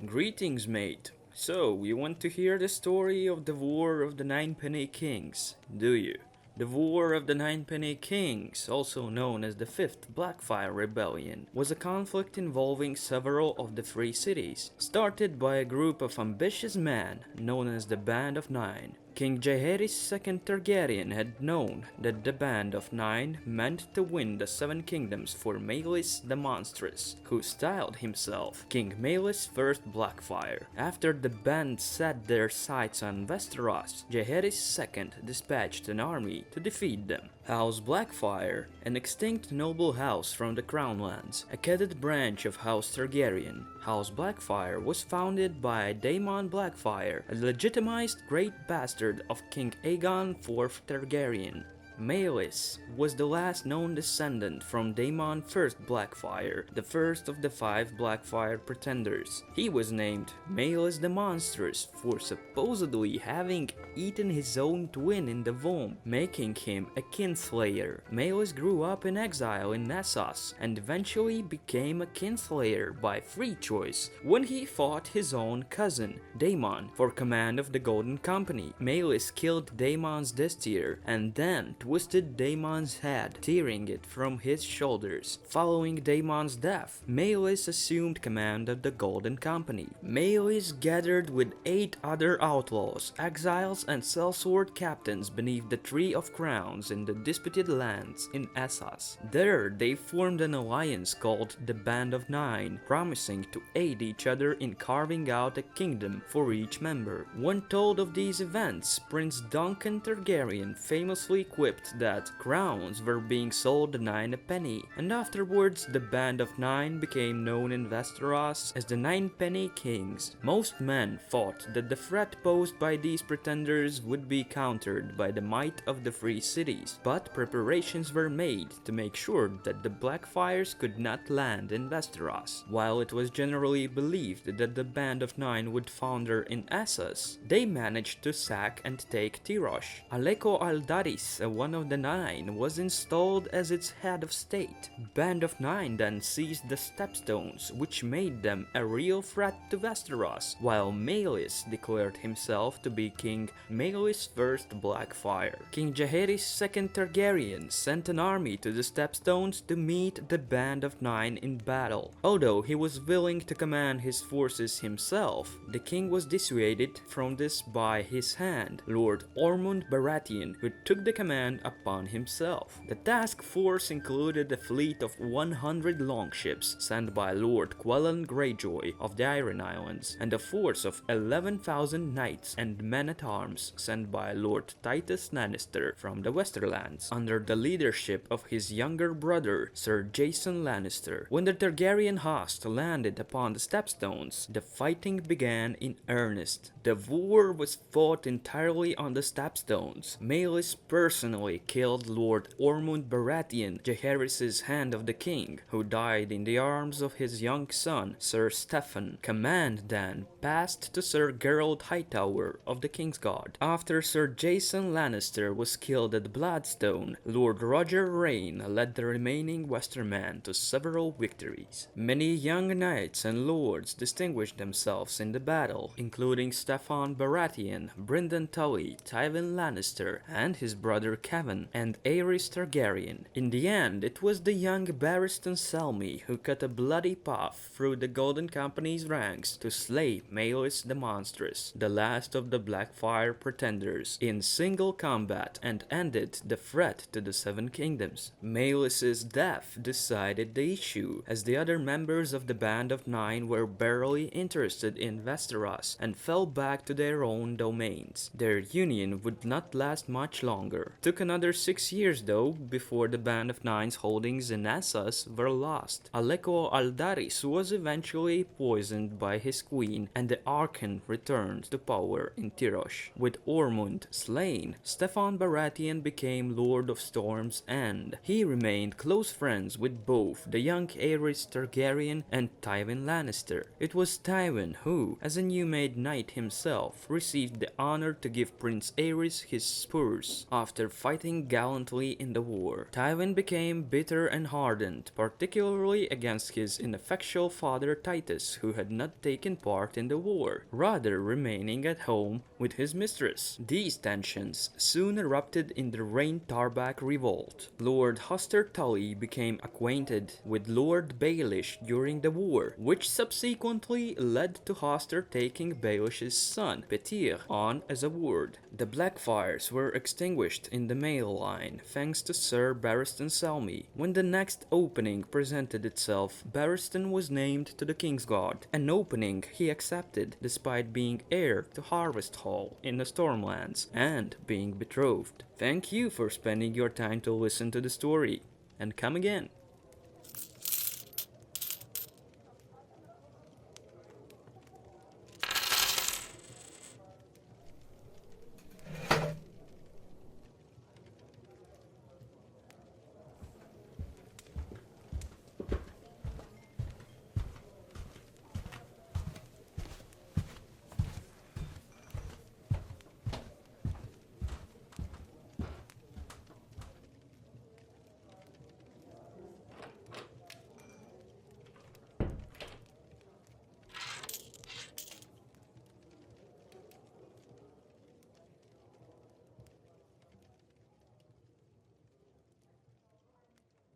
Greetings, mate. So, you want to hear the story of the War of the Ninepenny Kings, do you? The War of the Ninepenny Kings, also known as the Fifth Blackfyre Rebellion, was a conflict involving several of the Free Cities, started by a group of ambitious men known as the Band of Nine. King Jaehaerys II Targaryen had known that the Band of Nine meant to win the Seven Kingdoms for Maelys the Monstrous, who styled himself King Maelys I Blackfyre. After the band set their sights on Westeros, Jaehaerys II dispatched an army to defeat them. House Blackfyre, an extinct noble house from the Crownlands, a caded branch of House Targaryen. House Blackfyre was founded by Daemon Blackfyre, a legitimized great bastard of King Aegon IV Targaryen. Maelys was the last known descendant from Daemon I Blackfyre, the first of the 5 Blackfyre pretenders. He was named Maelys the Monstrous for supposedly having eaten his own twin in the womb, making him a kinslayer. Maelys grew up in exile in Essos and eventually became a kinslayer by free choice when he fought his own cousin, Daemon, for command of the Golden Company. Maelys killed Daemon's destyr and then twisted Daemon's head, tearing it from his shoulders. Following Daemon's death, Maelys assumed command of the Golden Company. Maelys gathered with 8 other outlaws, exiles and sellsword captains beneath the Tree of Crowns in the disputed lands in Essos. There, they formed an alliance called the Band of Nine, promising to aid each other in carving out a kingdom for each member. When told of these events, Prince Duncan Targaryen famously quipped that crowns were being sold 9 a penny, and afterwards the Band of Nine became known in Westeros as the Ninepenny Kings. Most men thought that the threat posed by these pretenders would be countered by the might of the Free Cities, but preparations were made to make sure that the Blackfyres could not land in Westeros. While it was generally believed that the Band of Nine would founder in Essos, they managed to sack and take Tyrosh. Aleko Aldaris, one of the 9, was installed as its head of state. Band of Nine then seized the Stepstones, which made them a real threat to Westeros, while Maelys declared himself to be King Maelys I Blackfyre. King Jaehaerys II Targaryen sent an army to the Stepstones to meet the Band of Nine in battle. Although he was willing to command his forces himself, the king was dissuaded from this by his hand, Lord Ormond Baratheon, who took the command upon himself. The task force included a fleet of 100 longships sent by Lord Quellan Greyjoy of the Iron Islands, and a force of 11,000 knights and men-at-arms sent by Lord Titus Lannister from the Westerlands, under the leadership of his younger brother, Sir Jason Lannister. When the Targaryen host landed upon the Stepstones, the fighting began in earnest. The war was fought entirely on the Stepstones. Maelys personally killed Lord Ormond Baratheon, Jaehaerys' Hand of the King, who died in the arms of his young son, Sir Stephen. Command then passed to Sir Geralt Hightower of the Kingsguard. After Sir Jason Lannister was killed at Bloodstone, Lord Roger Rayne led the remaining Westermen to several victories. Many young knights and lords distinguished themselves in the battle, including Stefan Baratheon, Brynden Tully, Tywin Lannister, and his brother Kevan, and Aerys Targaryen. In the end, it was the young Barristan Selmy who cut a bloody path through the Golden Company's ranks to slay Maelys the Monstrous, the last of the Blackfyre pretenders, in single combat and ended the threat to the Seven Kingdoms. Maelys' death decided the issue, as the other members of the Band of Nine were barely interested in Westeros and fell back to their own domains. Their union would not last much longer. It took another 6 years though before the Band of Nine's holdings in Essos were lost. Aleko Aldaris was eventually poisoned by his queen, and the Archon returned to power in Tyrosh. With Ormond slain, Stefan Baratheon became Lord of Storm's End. He remained close friends with both the young Aerys Targaryen and Tywin Lannister. It was Tywin who, as a new-made knight himself, received the honor to give Prince Aerys his spurs after fighting gallantly family in the war. Tywin became bitter and hardened, particularly against his ineffectual father Titus, who had not taken part in the war, rather remaining at home with his mistress. These tensions soon erupted in the Rain Tarback revolt. Lord Hoster Tully became acquainted with Lord Baelish during the war, which subsequently led to Hoster taking Baelish's son, Petyr, on as a ward. The Blackfyres were extinguished in the male line thanks to Sir Barristan Selmy. When the next opening presented itself, Barristan was named to the Kingsguard, an opening he accepted despite being heir to Harvest Hall in the Stormlands and being betrothed. Thank you for spending your time to listen to the story, and come again.